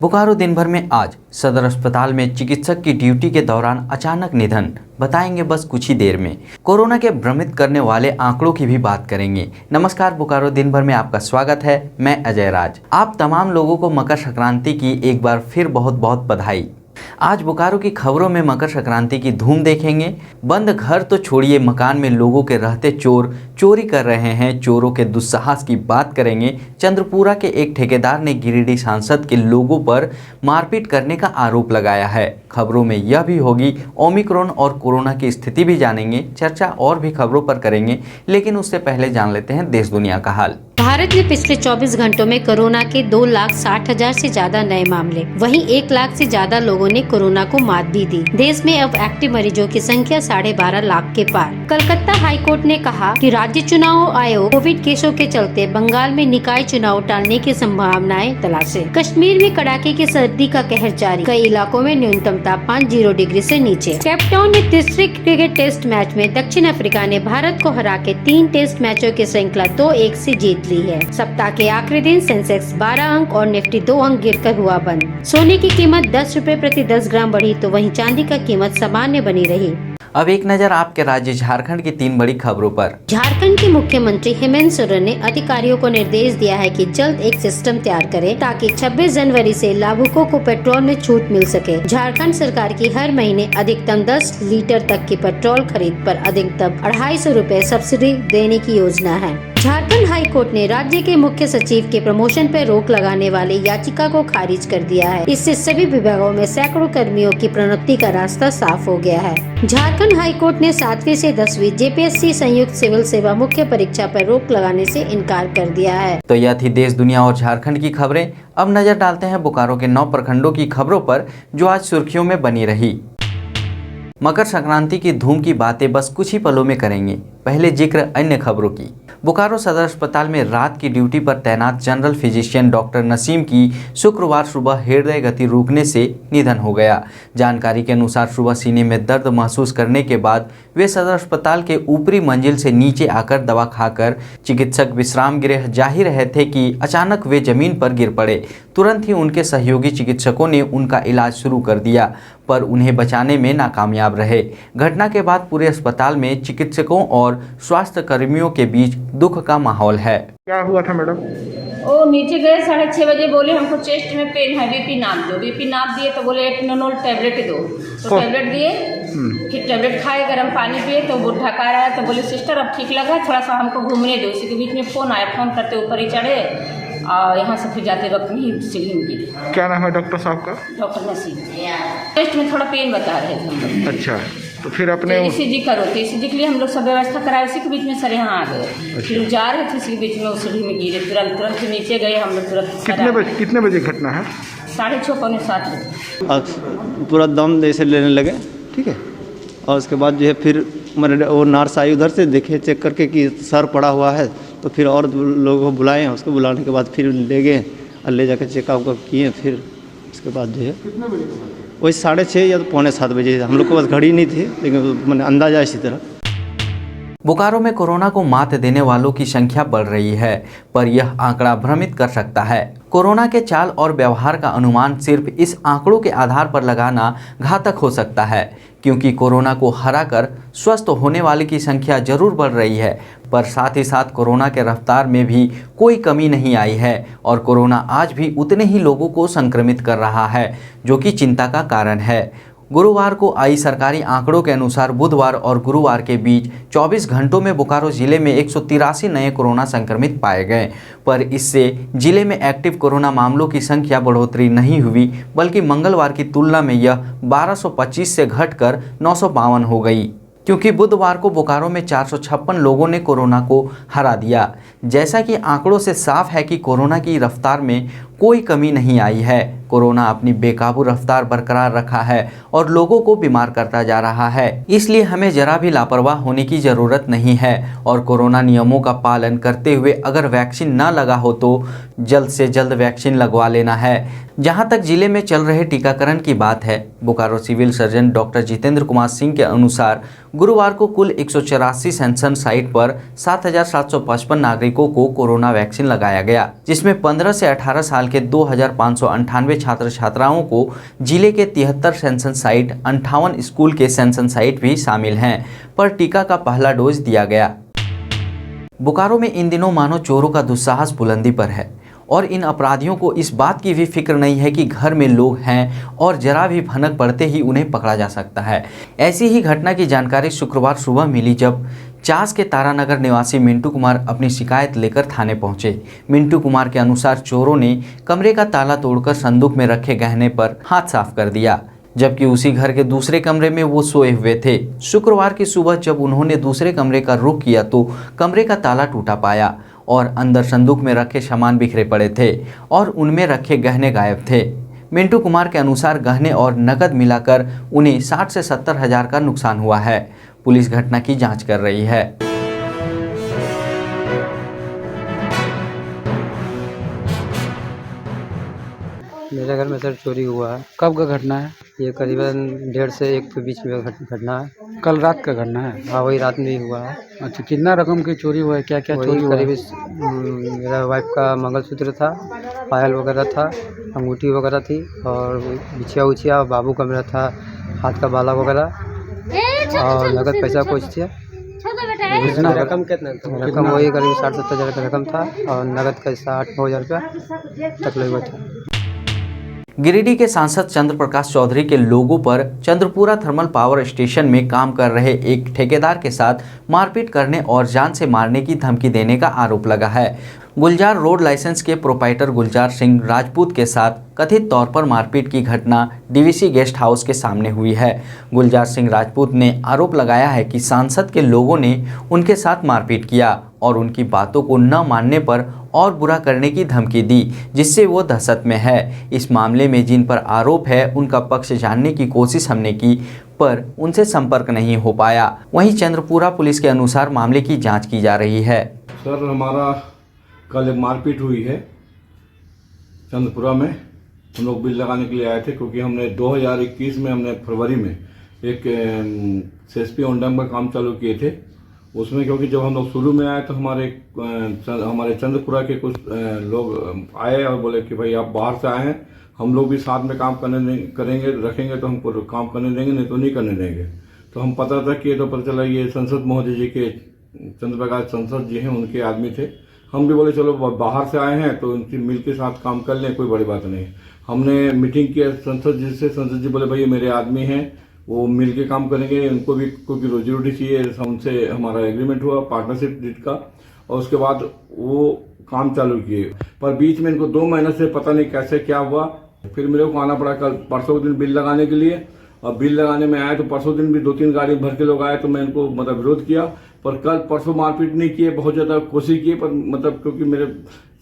बोकारो दिन भर में आज सदर अस्पताल में चिकित्सक की ड्यूटी के दौरान अचानक निधन। बताएंगे बस कुछ ही देर में। कोरोना के भ्रमित करने वाले आंकड़ों की भी बात करेंगे। नमस्कार, बोकारो दिन भर में आपका स्वागत है। मैं अजय राज। आप तमाम लोगों को मकर संक्रांति की एक बार फिर बहुत बहुत बधाई। आज बोकारो की खबरों में मकर संक्रांति की धूम देखेंगे। बंद घर तो छोड़िए, मकान में लोगों के रहते चोर चोरी कर रहे हैं। चोरों के दुस्साहस की बात करेंगे। चंद्रपुरा के एक ठेकेदार ने गिरिडीह सांसद के लोगों पर मारपीट करने का आरोप लगाया है। खबरों में यह भी होगी, ओमिक्रॉन और कोरोना की स्थिति भी जानेंगे। चर्चा और भी खबरों पर करेंगे, लेकिन उससे पहले जान लेते हैं देश दुनिया का हाल। भारत में पिछले 24 घंटों में कोरोना के 2,60,000 से ज्यादा नए मामले, वहीं 1 लाख से ज्यादा लोगों ने कोरोना को मात भी दी। देश में अब एक्टिव मरीजों की संख्या 12.5 लाख के पार। कलकत्ता हाई कोर्ट ने कहा कि राज्य चुनाव आयोग कोविड केसों के चलते बंगाल में निकाय चुनाव टालने की संभावनाएं तलाशे। कश्मीर में कड़ाके की सर्दी का कहर जारी, कई इलाकों में न्यूनतम तापमान 0 डिग्री से नीचे। केपटाउन में तीसरे क्रिकेट टेस्ट मैच में दक्षिण अफ्रीका ने भारत को हरा के 3 टेस्ट मैचों की श्रृंखला 2-1 से जीत ली है। सप्ताह के आखिरी दिन सेंसेक्स 12 अंक और निफ्टी 2 अंक गिरकर हुआ बंद। सोने की कीमत 10 रुपए प्रति 10 ग्राम बढ़ी, तो वहीं चांदी का कीमत सामान्य बनी रही। अब एक नजर आपके राज्य झारखंड की 3 बड़ी खबरों पर। झारखंड के मुख्यमंत्री हेमंत सोरेन ने अधिकारियों को निर्देश दिया है कि जल्द एक सिस्टम तैयार करें ताकि 26 जनवरी से लाभुकों को पेट्रोल में छूट मिल सके। झारखंड सरकार की हर महीने अधिकतम 10 लीटर तक की पेट्रोल खरीद पर अधिकतम 250 रुपए सब्सिडी देने की योजना है। झारखंड हाई कोर्ट ने राज्य के मुख्य सचिव के प्रमोशन पर रोक लगाने वाली याचिका को खारिज कर दिया है। इससे सभी विभागों में सैकड़ों कर्मियों की प्रोन्नति का रास्ता साफ हो गया है। झारखंड हाई कोर्ट ने 7वीं से 10वीं जेपीएससी संयुक्त सिविल सेवा मुख्य परीक्षा पर रोक लगाने से इनकार कर दिया है। तो यह थी देश दुनिया और झारखंड की खबरें। अब नजर डालते हैं बोकारो के 9 प्रखंडों की खबरों पर, जो आज सुर्खियों में बनी रही। मकर संक्रांति की धूम की बातें बस कुछ ही पलों में करेंगे। पहले जिक्र अन्य खबरों की। बोकारो सदर अस्पताल में रात की ड्यूटी पर तैनात जनरल फिजिशियन डॉक्टर नसीम की शुक्रवार सुबह हृदय गति रुकने से निधन हो गया। जानकारी के अनुसार सुबह सीने में दर्द महसूस करने के बाद वे सदर अस्पताल के ऊपरी मंजिल से नीचे आकर दवा खाकर चिकित्सक विश्राम गृह जा ही रहे थे कि अचानक वे जमीन पर गिर पड़े। तुरंत ही उनके सहयोगी चिकित्सकों ने उनका इलाज शुरू कर दिया, पर उन्हें बचाने में नाकामयाब रहे। घटना के बाद पूरे अस्पताल में चिकित्सकों और स्वास्थ्य कर्मियों के बीच दुख का माहौल है। क्या हुआ था मैडम? वो नीचे गए 6:30 बजे, बोले हमको चेस्ट में पेन है, बीपी नाप दो। बीपी नाप दिए तो बोले एटनोल टैबलेट दो, तो टैबलेट दिए। फिर टैबलेट खाए, गर्म पानी पिए, तो वो ढकार आया, तो बोले सिस्टर अब ठीक लगा, थोड़ा सा हमको घूमने दो। इसी के बीच में फ़ोन आया, फ़ोन करते ऊपर ही चढ़े और यहाँ से फिर जाते वक्त में सीढ़ी में गिरे। क्या नाम है डॉक्टर साहब का? डॉक्टर नसीम। चेस्ट में थोड़ा पेन बता रहे थे हम लोग। अच्छा, तो फिर अपने ईसीजी करो, तो ईसीजी के लिए हम लोग सब व्यवस्था कराए। उसी के बीच में सर यहाँ आ गए। फिर जा रहे थे, इसी के बीच में उस सीढ़ी में गिरे। तुरंत नीचे गए हम लोग तुरंत। कितने बजे घटना है? 6:30 पौने 7 बजे। पूरा दम जैसे लेने लगे, ठीक है। और उसके बाद जो है फिर मेरे वो नर्स आई, उधर से देखे चेक करके कि सर पड़ा हुआ है, तो फिर और लोगों को बुलाए। उसको बुलाने के बाद फिर ले गए और ले जाकर चेकअप किए। फिर उसके बाद जो है कितने बजे वही 6:30 या तो पौने 7 बजे। हम लोग के पास घड़ी नहीं थी, लेकिन मैंने अंदाजा इसी तरह। बोकारो में कोरोना को मात देने वालों की संख्या बढ़ रही है, पर यह आंकड़ा भ्रमित कर सकता है। कोरोना के चाल और व्यवहार का अनुमान सिर्फ इस आंकड़ों के आधार पर लगाना घातक हो सकता है, क्योंकि कोरोना को हराकर स्वस्थ होने वाले की संख्या जरूर बढ़ रही है, पर साथ ही साथ कोरोना के रफ्तार में भी कोई कमी नहीं आई है और कोरोना आज भी उतने ही लोगों को संक्रमित कर रहा है, जो कि चिंता का कारण है। गुरुवार को आई सरकारी आंकड़ों के अनुसार बुधवार और गुरुवार के बीच 24 घंटों में बोकारो जिले में 183 नए कोरोना संक्रमित पाए गए, पर इससे जिले में एक्टिव कोरोना मामलों की संख्या बढ़ोतरी नहीं हुई, बल्कि मंगलवार की तुलना में यह 1225 से घटकर 952 हो गई, क्योंकि बुधवार को बोकारो में 456 लोगों ने कोरोना को हरा दिया। जैसा कि आंकड़ों से साफ है कि कोरोना की रफ्तार में कोई कमी नहीं आई है। कोरोना अपनी बेकाबू रफ्तार बरकरार रखा है और लोगों को बीमार करता जा रहा है। इसलिए हमें जरा भी लापरवाह होने की ज़रूरत नहीं है और कोरोना नियमों का पालन करते हुए अगर वैक्सीन ना लगा हो तो जल्द से जल्द वैक्सीन लगवा लेना है। जहां तक जिले में चल रहे टीकाकरण की बात है, Bokaro civil surgeon doctor Jitendra Kumar Singh के अनुसार गुरुवार को कुल 184 सेंसन साइट पर 7,755 नागरिकों को कोरोना वैक्सीन लगाया गया, जिसमें 15 से 18 साल साल के 2598 छात्र छात्राओं को जिले के 73 सेंसन साइट, 58 स्कूल के सेंसन साइट भी शामिल हैं, पर टीका का पहला डोज दिया गया। बोकारो में इन दिनों मानो चोरों का दुस्साहस बुलंदी पर है और इन अपराधियों को इस बात की भी फिक्र नहीं है कि घर में लोग हैं और जरा भी भनक पड़ते ही उन्हें पकड़ा जा सकता है। ऐसी ही घटना की जानकारी शुक्रवार सुबह मिली जब चास के तारानगर निवासी मिंटू कुमार अपनी शिकायत लेकर थाने पहुंचे। मिंटू कुमार के अनुसार चोरों ने कमरे का ताला तोड़कर संदूक में रखे गहने पर हाथ साफ कर दिया, जबकि उसी घर के दूसरे कमरे में वो सोए हुए थे। शुक्रवार की सुबह जब उन्होंने दूसरे कमरे का रुख किया तो कमरे का ताला टूटा पाया और अंदर संदूक में रखे सामान बिखरे पड़े थे और उनमें रखे गहने गायब थे। मिंटू कुमार के अनुसार गहने और नकद मिलाकर उन्हें 60 से 70 हज़ार का नुकसान हुआ है। पुलिस घटना की जांच कर रही है। मेरे घर में सर चोरी हुआ है। कब का घटना है? ये करीबन 1:30 से 1 के बीच में घटना है। कल रात का घटना है? हाँ, वही रात में ही हुआ है। अच्छा, कितना रकम की चोरी हुआ है? क्या क्या चोरी हुआ है? करीब मेरा वाइफ का मंगलसूत्र था, पायल वगैरह था, अंगूठी वगैरह थी और बिछिया उछिया, बाबू का मेरा था हाथ का बाला वगैरह और नगद पैसा कुछ थे। रकम कितना? रकम वही करीब 60-70 हज़ार का रकम था और नगद का 8-9 हज़ार रुपया तक लगा था। गिरिडीह के सांसद चंद्र प्रकाश चौधरी के लोगों पर चंद्रपुरा थर्मल पावर स्टेशन में काम कर रहे एक ठेकेदार के साथ मारपीट करने और जान से मारने की धमकी देने का आरोप लगा है। गुलजार रोड लाइसेंस के प्रोपाइटर गुलजार सिंह राजपूत के साथ कथित तौर पर मारपीट की घटना डीवीसी गेस्ट हाउस के सामने हुई है। गुलजार सिंह राजपूत ने आरोप लगाया है कि सांसद के लोगों ने उनके साथ मारपीट किया और उनकी बातों को न मानने पर और बुरा करने की धमकी दी, जिससे वो दहशत में है। इस मामले में जिन पर आरोप है उनका पक्ष जानने की कोशिश हमने की, पर उनसे संपर्क नहीं हो पाया। वहीं चंद्रपुरा पुलिस के अनुसार मामले की जांच की जा रही है। सर, हमारा कल एक मारपीट हुई है चंद्रपुरा में। हम लोग बिल लगाने के लिए आए थे क्योंकि हमने 2021 में हमने फरवरी में एक सीएसपी ऑन डैम का काम चालू किए थे। उसमें क्योंकि जब हम लोग शुरू में आए तो हमारे चंद्रपुरा के कुछ लोग आए और बोले कि भाई आप बाहर से आए हैं, हम लोग भी साथ में काम करेंगे रखेंगे तो हमको काम करने देंगे, नहीं तो नहीं करने देंगे। तो हम पता था कि तो पता चला ये संसद महोदय जी के, चंद्र प्रकाश संसद जी हैं, उनके आदमी थे। हम भी बोले चलो बाहर से आए हैं तो उनकी मिल के साथ काम कर लें, कोई बड़ी बात नहीं। हमने मीटिंग किया संसद जी से। संसद जी बोले भाई ये मेरे आदमी हैं, वो मिल के काम करेंगे, उनको भी क्योंकि रोजी रोटी चाहिए। हमसे हमारा एग्रीमेंट हुआ पार्टनरशिप डीड का और उसके बाद वो काम चालू किए। पर बीच में इनको 2 महीने से पता नहीं कैसे क्या हुआ, फिर मेरे को आना पड़ा कल परसों दिन बिल लगाने के लिए। और बिल लगाने में आए तो परसों दिन भी 2-3 गाड़ी भर के लोग आए तो मैं इनको विरोध किया। पर कल परसों मारपीट नहीं किए, बहुत ज़्यादा कोशिश की, पर क्योंकि मेरे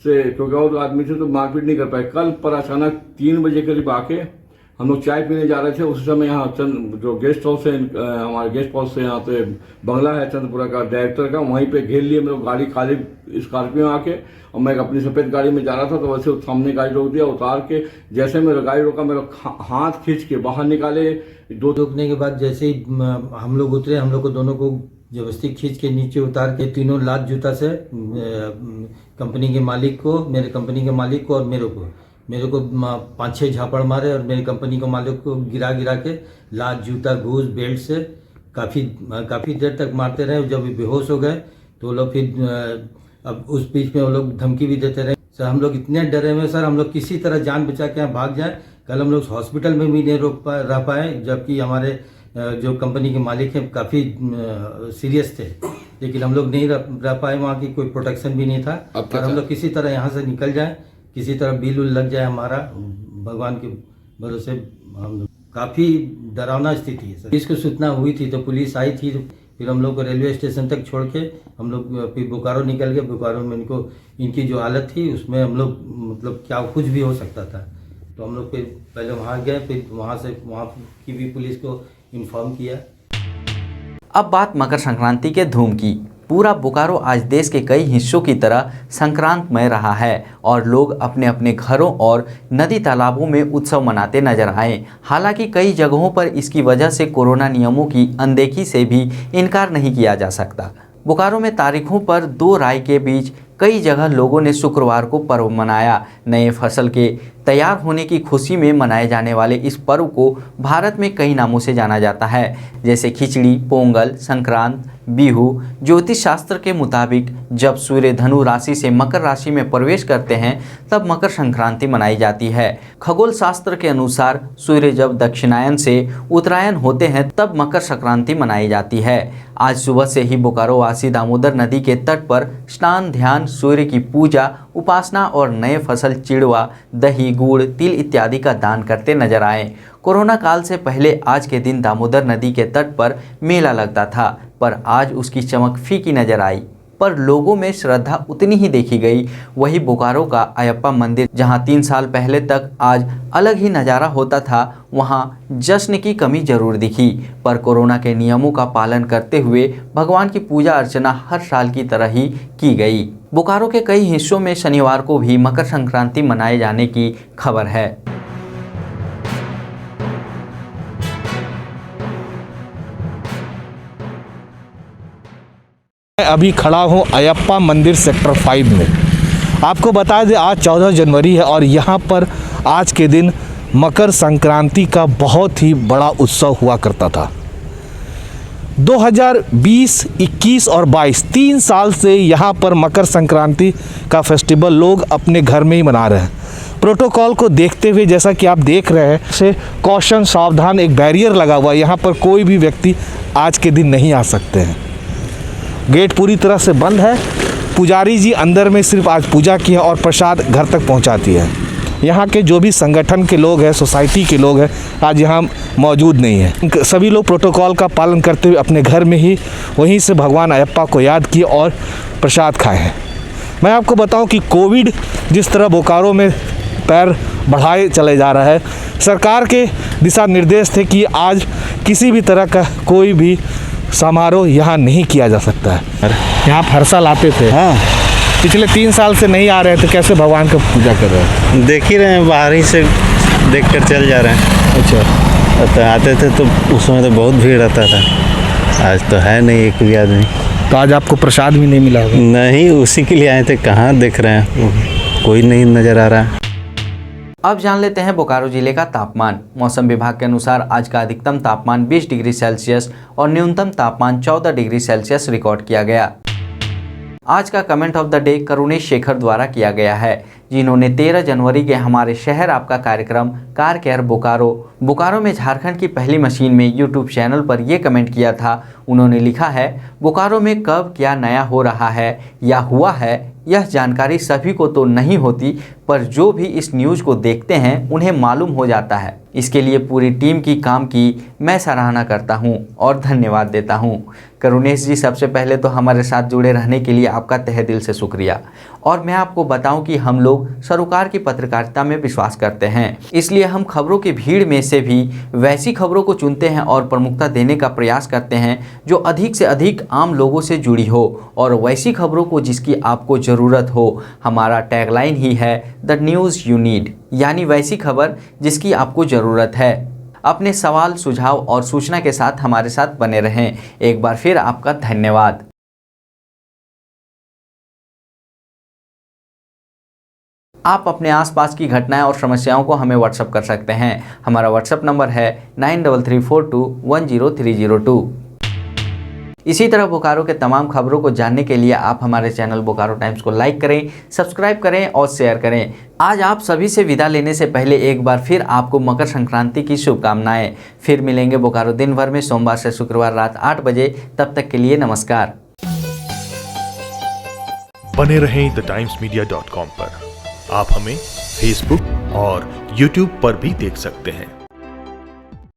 से क्योंकि और आदमी थे तो मारपीट नहीं कर पाए। कल पर अचानक 3 बजे करीब आके हम लोग चाय पीने जा रहे थे। उस समय यहाँ जो गेस्ट हाउस है, हमारे गेस्ट हाउस से यहाँ पे बंगला है चंद्रपुरा का डायरेक्टर का, वहीं पे घेर लिए मेरे गाड़ी खाली स्कॉर्पियो आके। और मैं अपनी सफ़ेद गाड़ी में जा रहा था तो वैसे सामने गाड़ी रोक दिया। उतार के जैसे मेरा गाड़ी रोका, मेरा हाथ खींच के बाहर निकाले। रोकने के बाद जैसे ही हम लोग उतरे, हम लोग को दोनों को जबरदस्ती खींच के नीचे उतार के तीनों लात जूता से कंपनी के मालिक को, मेरे कंपनी के मालिक को और मेरे को 5-6 झापड़ मारे और मेरी कंपनी के मालिक को गिरा के लात जूता घूस बेल्ट से काफ़ी देर तक मारते रहे। जब बेहोश हो गए तो लोग फिर अब उस बीच में वो लोग धमकी भी देते रहे। सर, हम लोग इतने डरे हुए सर, हम लोग किसी तरह जान बचा के यहाँ भाग जाए। कल हम लोग हॉस्पिटल में भी नहीं रह पाए, जबकि हमारे जो कंपनी के मालिक हैं काफ़ी सीरियस थे, लेकिन हम लोग नहीं रह पाए। वहाँ की कोई प्रोटेक्शन भी नहीं था। और हम लोग किसी तरह यहाँ से निकल जाए, किसी तरह बिल उल लग जाए हमारा, भगवान के भरोसे। हम लोग काफ़ी डरावना स्थिति है सर। इसको सूचना हुई थी तो पुलिस आई थी, फिर हम लोग को रेलवे स्टेशन तक छोड़ के हम लोग फिर बोकारो निकल गए। बोकारो में इनकी जो हालत थी उसमें हम लोग क्या कुछ भी हो सकता था, तो हम लोग फिर पहले वहाँ गए, फिर वहाँ की भी पुलिस को इन्फॉर्म किया। अब बात मकर संक्रांति के धूम की। पूरा बोकारो आज देश के कई हिस्सों की तरह संक्रांतमय रहा है और लोग अपने अपने घरों और नदी तालाबों में उत्सव मनाते नजर आए। हालांकि कई जगहों पर इसकी वजह से कोरोना नियमों की अनदेखी से भी इनकार नहीं किया जा सकता। बोकारो में तारीखों पर 2 राय के बीच कई जगह लोगों ने शुक्रवार को पर्व मनाया। नए फसल के तैयार होने की खुशी में मनाए जाने वाले इस पर्व को भारत में कई नामों से जाना जाता है, जैसे खिचड़ी, पोंगल, संक्रांत, बिहू। ज्योतिष शास्त्र के मुताबिक जब सूर्य धनु राशि से मकर राशि में प्रवेश करते हैं तब मकर संक्रांति मनाई जाती है। खगोल शास्त्र के अनुसार सूर्य जब दक्षिणायन से उत्तरायण होते हैं तब मकर संक्रांति मनाई जाती है। आज सुबह से ही बोकारो वासी दामोदर नदी के तट पर स्नान, ध्यान, सूर्य की पूजा, उपासना और नए फसल चिड़वा, दही, गुड़, तिल इत्यादि का दान करते नजर आए। कोरोना काल से पहले आज के दिन दामोदर नदी के तट पर मेला लगता था, पर आज उसकी चमक फीकी नजर आई, पर लोगों में श्रद्धा उतनी ही देखी गई। वही बोकारो का अयप्पा मंदिर, जहां 3 साल पहले तक आज अलग ही नज़ारा होता था, वहां जश्न की कमी जरूर दिखी, पर कोरोना के नियमों का पालन करते हुए भगवान की पूजा अर्चना हर साल की तरह ही की गई। बोकारो के कई हिस्सों में शनिवार को भी मकर संक्रांति मनाए जाने की खबर है। अभी खड़ा हूँ अयप्पा मंदिर सेक्टर 5 में। आपको बता दें आज 14 जनवरी है और यहाँ पर आज के दिन मकर संक्रांति का बहुत ही बड़ा उत्सव हुआ करता था। 2020, 21 और 22 3 साल से यहाँ पर मकर संक्रांति का फेस्टिवल लोग अपने घर में ही मना रहे हैं। प्रोटोकॉल को देखते हुए जैसा कि आप देख रहे हैं से कॉशन, सावधान, एक बैरियर लगा हुआ है। यहाँ पर कोई भी व्यक्ति आज के दिन नहीं आ सकते हैं। गेट पूरी तरह से बंद है। पुजारी जी अंदर में सिर्फ आज पूजा की है और प्रसाद घर तक पहुंचाती है। यहाँ के जो भी संगठन के लोग हैं, सोसाइटी के लोग हैं, आज यहाँ मौजूद नहीं है। सभी लोग प्रोटोकॉल का पालन करते हुए अपने घर में ही वहीं से भगवान अयप्पा को याद किए और प्रसाद खाए हैं। मैं आपको बताऊं कि कोविड जिस तरह बोकारो में पैर बढ़ाए चले जा रहा है, सरकार के दिशा निर्देश थे कि आज किसी भी तरह का कोई भी समारोह यहाँ नहीं किया जा सकता है। यहाँ हर साल आते थे। हाँ, पिछले 3 साल से नहीं आ रहे थे, कैसे भगवान का पूजा कर रहे हैं? देख ही रहे हैं, बाहर ही से देख कर चल जा रहे हैं। अच्छा, तो आते थे तो उस समय तो बहुत भीड़ रहता था, आज तो है नहीं एक भी आदमी। तो आज आपको प्रसाद भी नहीं मिला होगा? नहीं, उसी के लिए आए थे। कहाँ देख रहे हैं, कोई नहीं नज़र आ रहा है। अब जान लेते हैं बोकारो जिले का तापमान। मौसम विभाग के अनुसार आज का अधिकतम तापमान 20 डिग्री सेल्सियस और न्यूनतम तापमान 14 डिग्री सेल्सियस रिकॉर्ड किया गया। आज का comment of the day Karunesh Shekhar द्वारा किया गया है, जिन्होंने 13 जनवरी के हमारे शहर आपका कार्यक्रम कार केयर बोकारो में झारखंड की पहली मशीन में यूट्यूब चैनल पर ये कमेंट किया था। उन्होंने लिखा है, बोकारो में कब क्या नया हो रहा है या हुआ है यह जानकारी सभी को तो नहीं होती, पर जो भी इस न्यूज़ को देखते हैं उन्हें मालूम हो जाता है। इसके लिए पूरी टीम की काम की मैं सराहना करता हूं और धन्यवाद देता हूं। करुणेश जी, सबसे पहले तो हमारे साथ जुड़े रहने के लिए आपका तहे दिल से शुक्रिया। और मैं आपको बताऊं कि हम लोग सरोकार की पत्रकारिता में विश्वास करते हैं, इसलिए हम खबरों की भीड़ में से भी वैसी खबरों को चुनते हैं और प्रमुखता देने का प्रयास करते हैं जो अधिक से अधिक आम लोगों से जुड़ी हो और वैसी खबरों को जिसकी आपको ज़रूरत हो। हमारा टैगलाइन ही है द न्यूज़ यू नीड, यानी वैसी खबर जिसकी आपको ज़रूरत है। अपने सवाल, सुझाव और सूचना के साथ हमारे साथ बने रहें। एक बार फिर आपका धन्यवाद। आप अपने आसपास की घटनाएं और समस्याओं को हमें व्हाट्सएप कर सकते हैं। हमारा व्हाट्सएप नंबर है 9334210302। इसी तरह बोकारो के तमाम खबरों को जानने के लिए आप हमारे चैनल बोकारो टाइम्स को लाइक करें, सब्सक्राइब करें और शेयर करें। आज आप सभी से विदा लेने से पहले एक बार फिर आपको मकर संक्रांति की शुभकामनाएं। फिर मिलेंगे बोकारो दिन भर में सोमवार से शुक्रवार रात 8 बजे। तब तक के लिए नमस्कार। बने रहें thetimesmedia.com पर। आप हमें फेसबुक और यूट्यूब पर भी देख सकते हैं।